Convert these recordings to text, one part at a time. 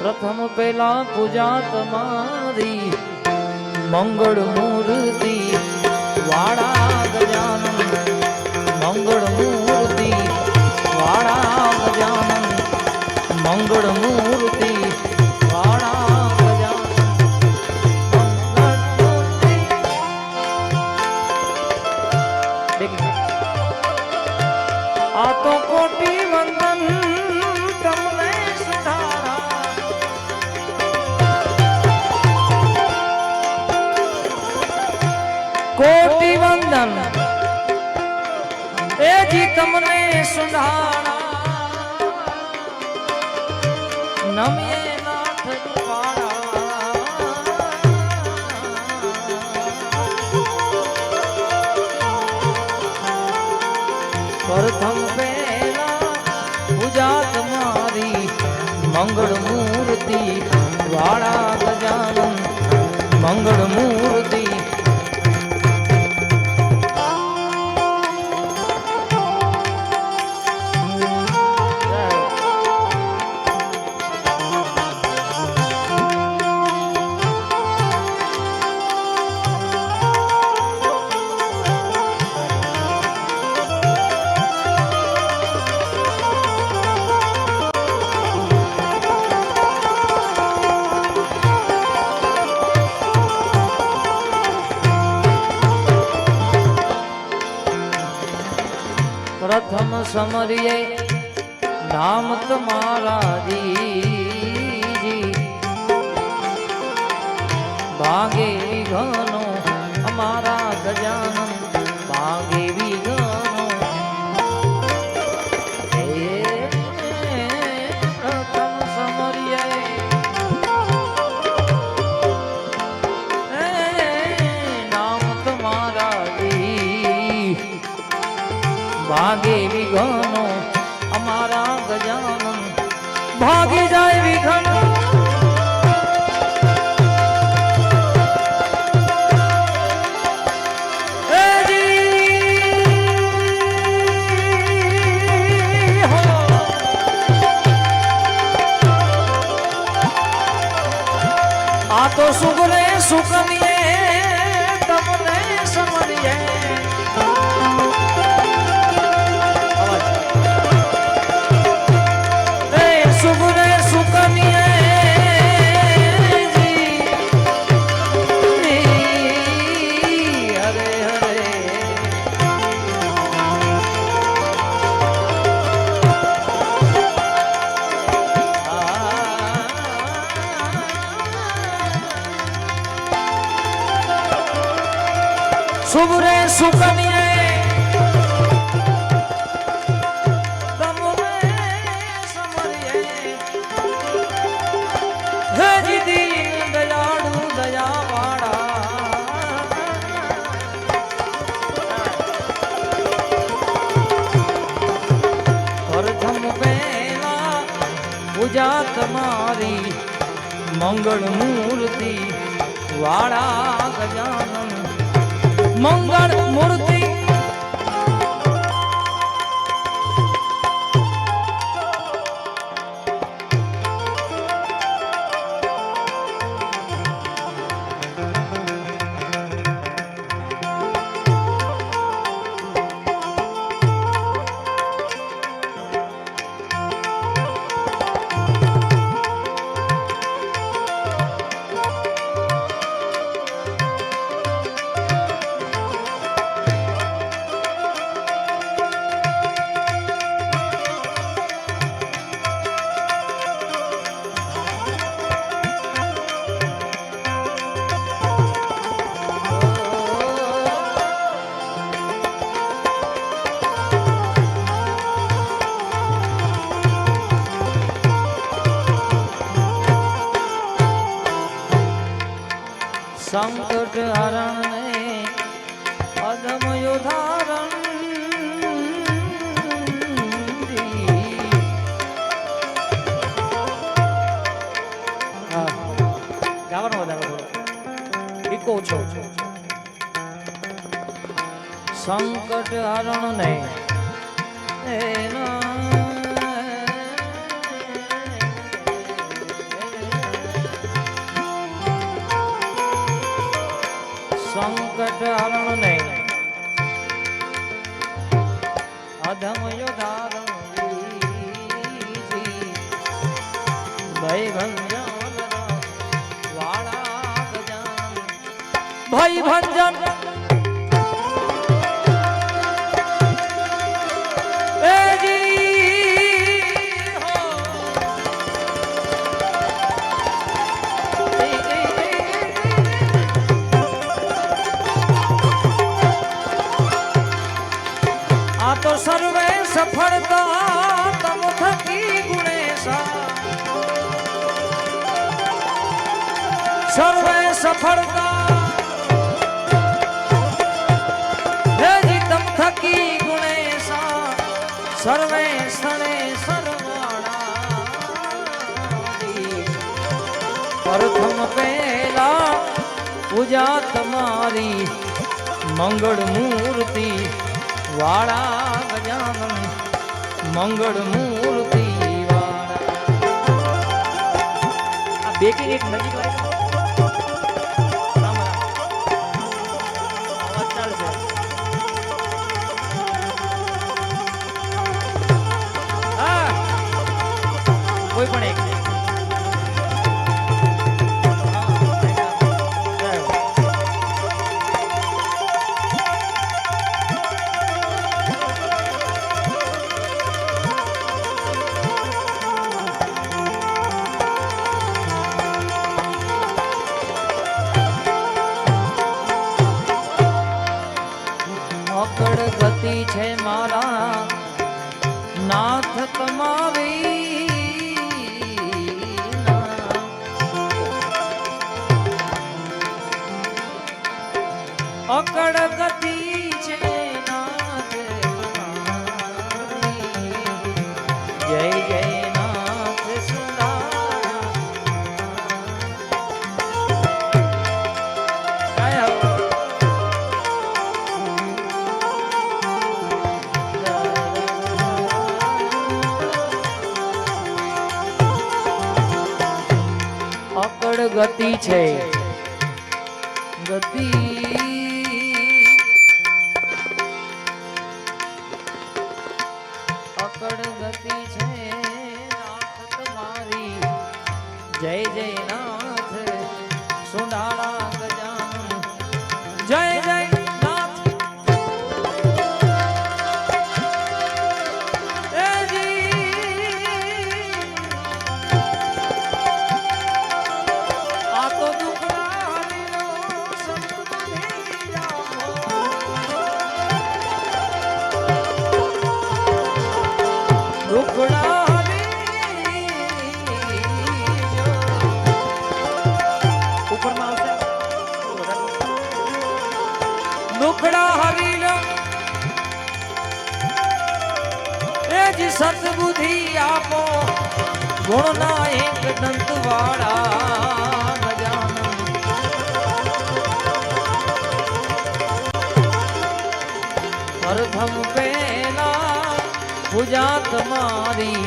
प्रथम पहला पूजा तुम्हारी मंगल मूर्ति वाड़ा गजानन मंगल मूर्ति वाड़ा गजानन मंगल मूर्ति वाड़ा आ तो कोटि वंदन तमने सुधारा कोटि वंदन ए जी तमने सुधारा नमिए नाथ पाड़ा प्रथम पहला पूजा तुम्हारी मंगल मूर्ति वाड़ा गजानन मंगल मूर्ति प्रथम समरिए नाम तुम्हारा जी भागे विघ्नो हमारा गजानन भागे विघ्नो प्रथम समरिए नाम तुम्हारा जी भागे विघ्नो हमारा गजानन भागी जाए विघ्न आ तो सुगरे सुकनिए तमने समरिए सुगरे सुकनिए हरे हरे सुगरे सुकनिए पूजा तुम्हारी मंगल मूर्ति वाड़ा गजानन मंगल मूर्ति संकट हरण ने अदम युधारण गाવાનો વધારે ઈકો છો સંકટ હરણ ને એના સંકટ હરણ નહીં અધમ યોધારણ ભય ભંજન વાળા ગજાનન ભય ભંજન तो सर्वे सफलता तम थकी गुणेशा सर्वे सफलता हे जी तम थकी गुणेशा सर्वे सणे सरवाणा प्रथम पेला पूजा તમારી મંગળ મૂર્તિ વાળા ગજાનન મંગળ મૂર્તિ વાળા આ બેટી એક નજીક લાવી કોઈ પણ એક ગતિ છે મારા નાથ તમારી અકડ ગતિ છે નાથ તમારી જય જય નાથ ગતિ છે ગતિ અકડ ગતિ છે નાથ તમારી જય જય નાથ સુંડાળા ગજાનન જય જય સદબુદ્ધિ આપો ગુણના એક દંત વાળા ગજાનન પ્રથમ પેલા પૂજા તમારી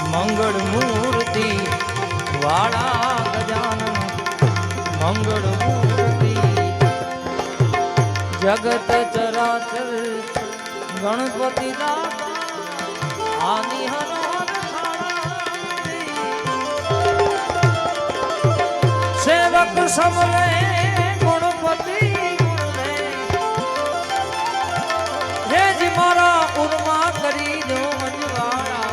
મંગળ મૂર્તિ વાળા ગજાનન મંગળ મૂર્તિ જગત ચરાચર ગણપતિ દાતા આની હર સેવક સમલે ગુણપતિ ગુણને હે જી મારા ઉર્મા કરી દો મજવાળા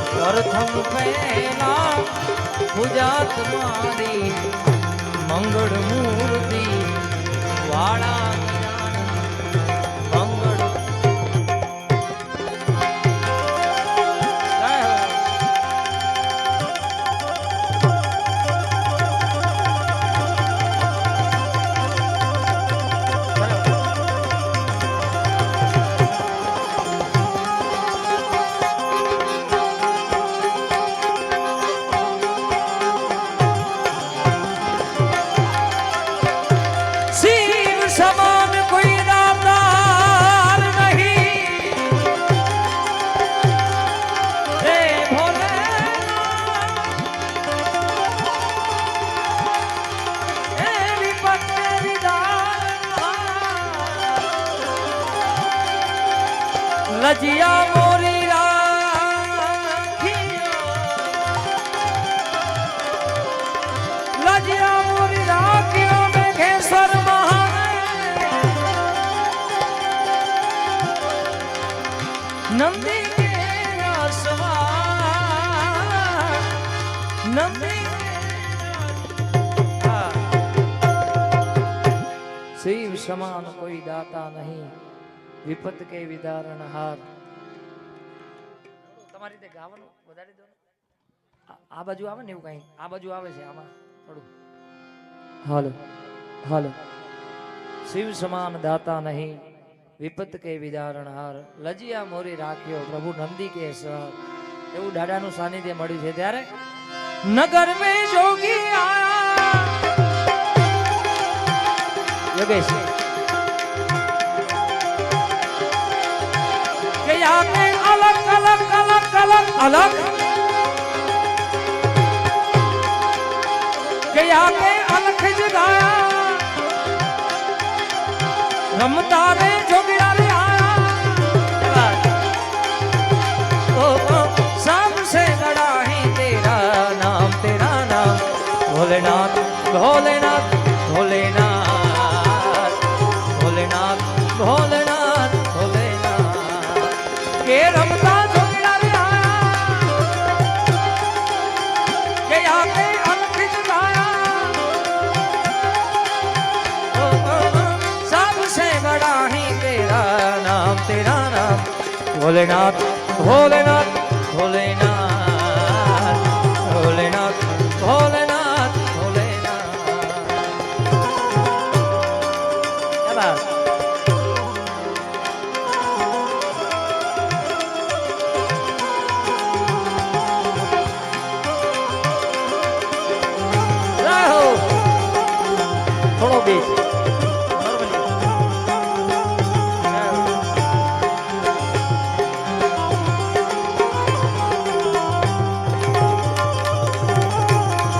પ્રથમ પહેલા પૂજા તમારી મંગળ મૂર્તિ વાળા Sama नंदी शिव समान कोई दाता नहीं विपत के विदारण हार તમારી રીતે ગાવાનું વધારી દો આ બાજુ આવે ને એવું કઈ આ બાજુ આવે છે આમાં થોડું હાલો હાલો शिव समान दाता नहीं विपत के विदारण हार लजिया मोरी राख्यो प्रभु नंदी के सर એવું દાદાનું સાનિધ્ય મળ્યું છે ત્યારે નગર में जोगी आया योगेश के आके अलग अलग अलग अलग अलग के आके अलग जगाया रमता रे जोगिया रे आया ओ सबसे बड़ा है तेरा नाम भोलेनाथ भोलेनाथ भोलेनाथ भोलेनाथ भोलेनाथ भोलेनाथ के रमता जोगिया रे आया के आके अलख जगाया सबसे बड़ा ही तेरा नाम भोलेनाथ भोलेनाथ भोलेनाथ भोलेनाथ भोलेनाथ भोलेनाथ थोड़ो बीच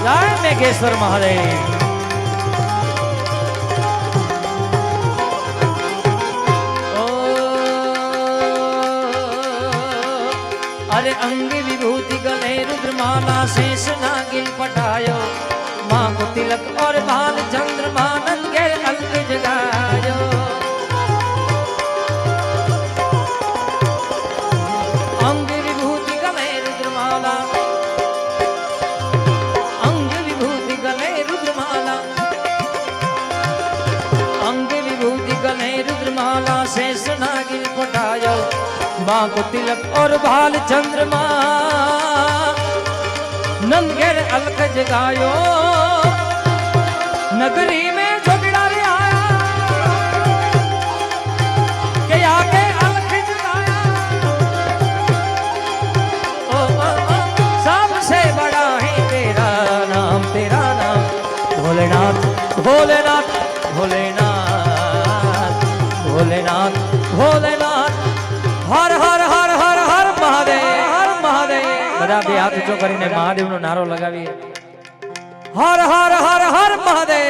जय मेघेश्वर महादेव अरे अंग विभूति गले रुद्रमाला शेष नागिल पटायो माँ को तिलक और बाल चंद्रमा नंगे अलग जगायो अंग विभूति गले रुद्रमाला अंग विभूति गले रुद्रमाला अंग विभूति गले रुद्रमाला शेष नागिल पटायो माँ को तिलक और बाल चंद्रमा नंदगेर अलग जगायो नगरी में जोगिया रे आया के आके अलग जगाया ओ सबसे बड़ा है तेरा नाम भोलेनाथ भोलेनाथ भोलेनाथ भोलेनाथ भोलेनाथ हर हर हर हर हर महादेव બધા બે હાથ ઊંચો કરીને મહાદેવનો નારો લગાવીએ હર હર હર હર મહાદેવ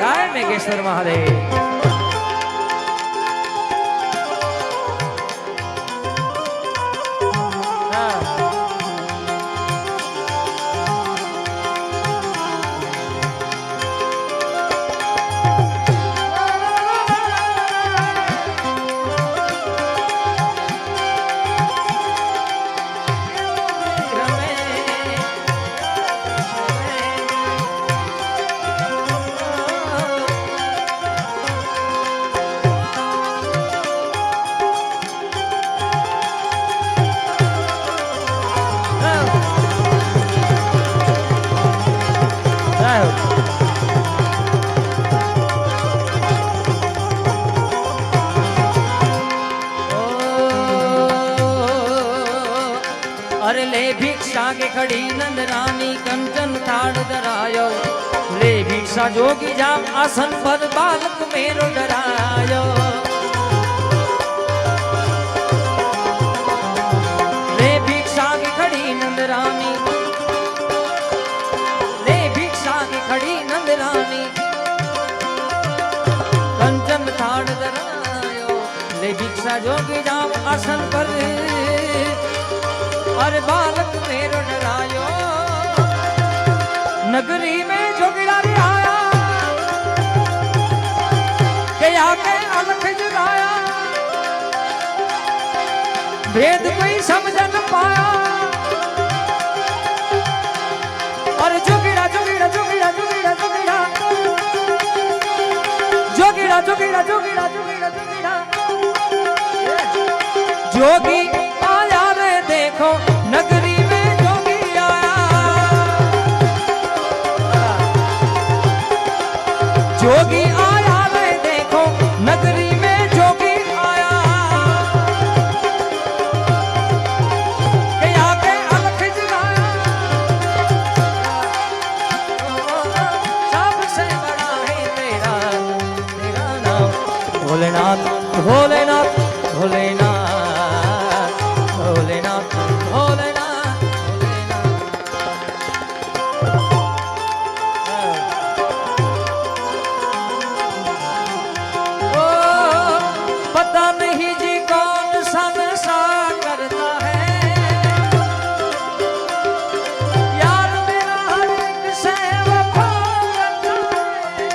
જય મેઘેશ્વર મહાદેવ अरे ले भिक्षा के खड़ी नंद रानी कंचन थाड़ धरायो ले भिक्षा जोगी जाम आसन पर बालक मेरो डरायो ले भिक्षा के खड़ी नंद रानी ले भिक्षा के खड़ी नंद रानी कंचन थाड़ धरायो ले भिक्षा जोगी जाम आसन पर अरे बालक मेरो डरायो नगरी में जोगिया रे आया के आके अलख जगाया भेद कोई समझ न पाया जोगी आया रे देखो नगरी में जोगी आया जोगी आया रे देखो नगरी में जोगी आया के आके अलख जगाया सबसे बड़ा है तेरा तेरा नाम भोलेनाथ भोलेनाथ भोलेनाथ भोलेनाथ भोलेनाथ भोलेनाथ। ओ पता नहीं जी कौन सा नशा करता है यार मेरा हर एक से वफा करता है।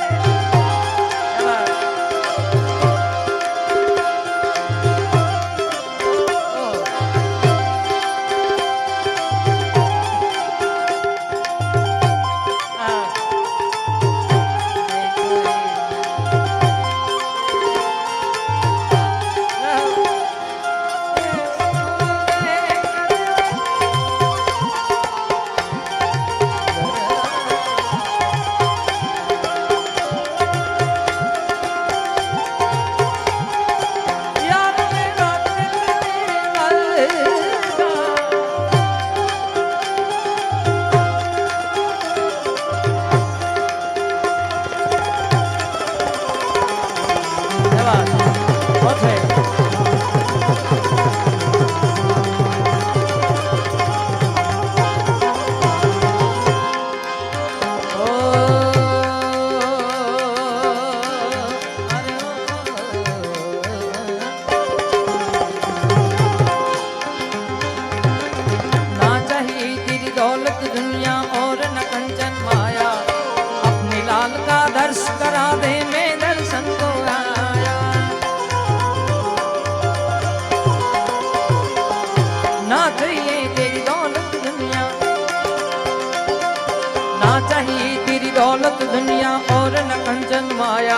दुनिया और न कंचन माया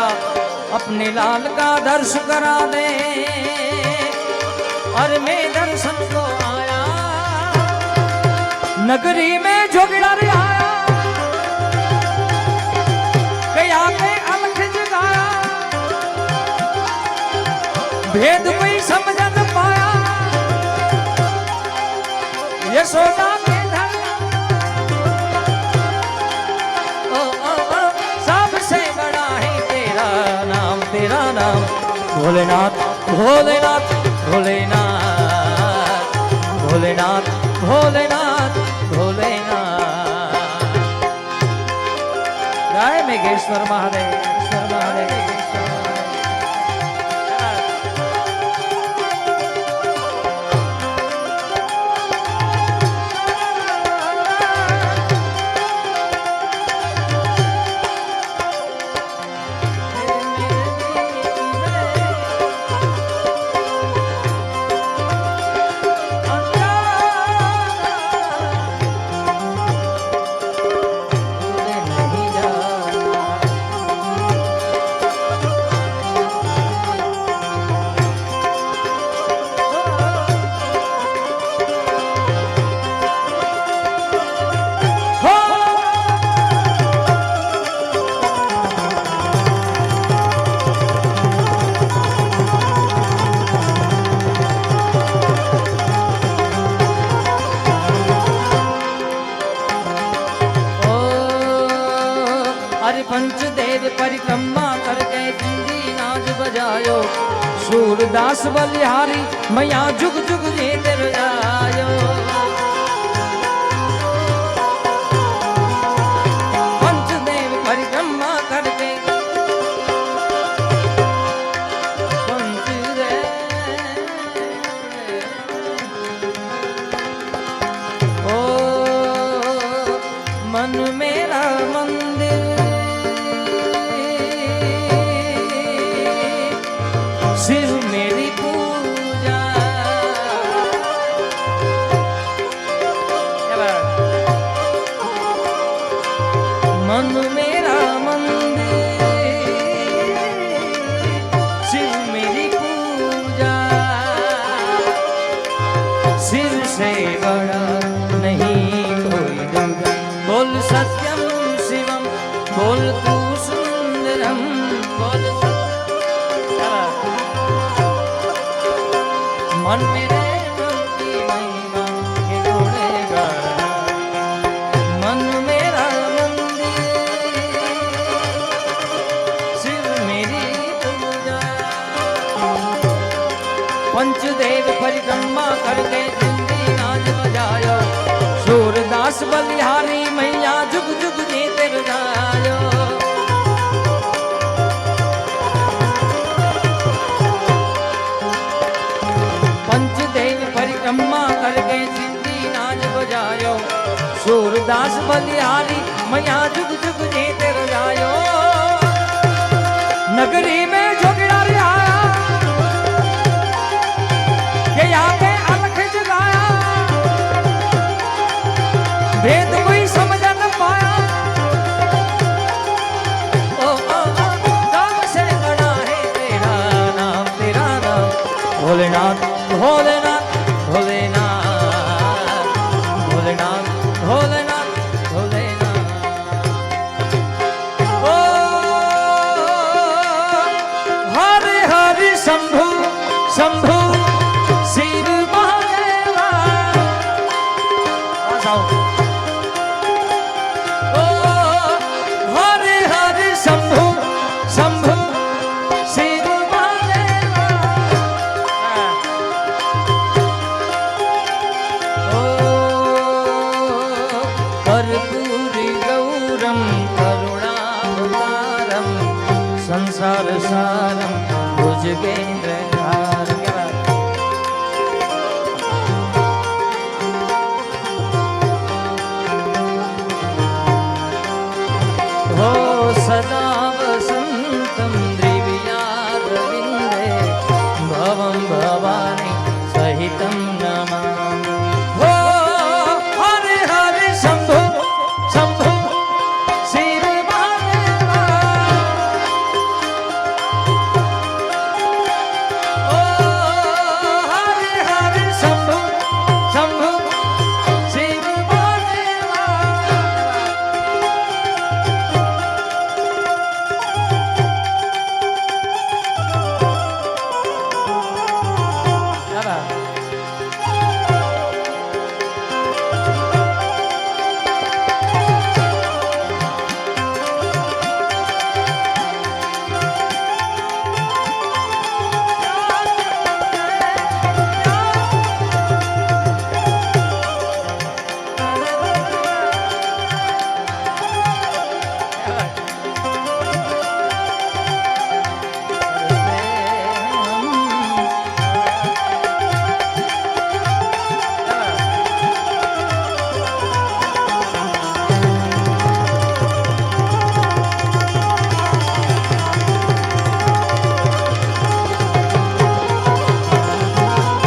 अपने लाल का दर्श करा दे और मैं दर्शन को आया नगरी में जोगिड़ा रे आया गया के अलख जगाया भेद कोई समझ न पाया यशोदा के धन तेरा नाम भोलेनाथ भोलेनाथ भोलेनाथ भोलेनाथ भोलेनाथ भोलेनाथ जय मेघेश्वर महादेव ईश्वर महादेव पंचदेव परिक्रमा करके जिंदी नाच बजायो सूरदास बलिहारी मैया जुग जुग जीत रजायो पंचदेव परिक्रमा करके ओ मन मेरा मंदिर शिव मेरी पूजा मन मेरा मंदिर शिव मेरी पूजा मन मेरे मन की महिमा के गुणगान मन मेरा मंदिर शिव मेरी पूजा पंचदेव परिक्रमा करके जिंदी नाच बजायो सूरदास बलिहारी मैया जुग जुग जीत रजायो पंचदेव परिक्रमा करके जिंदी नाच बजायो सूरदास बलिहारी मैया जुग जुग जीत रजायो नगरी में जोगिया आया ये आके अलख जगाया भेद कोई समझ न पाया ओ नाम से गड़ा है तेरा नाम भोलेनाथ भोलेनाथ भोलेनाथ भोलेनाथ भोलेनाथ भोलेनाथ ओ हरे हरे शंभु शंभु शिव महादेवा ओ हरे हरे शंभु शंभु शिव महादेवा ओ कर्पूरी गौरम करुणावतारम संसार सारम भुजगेन्द्र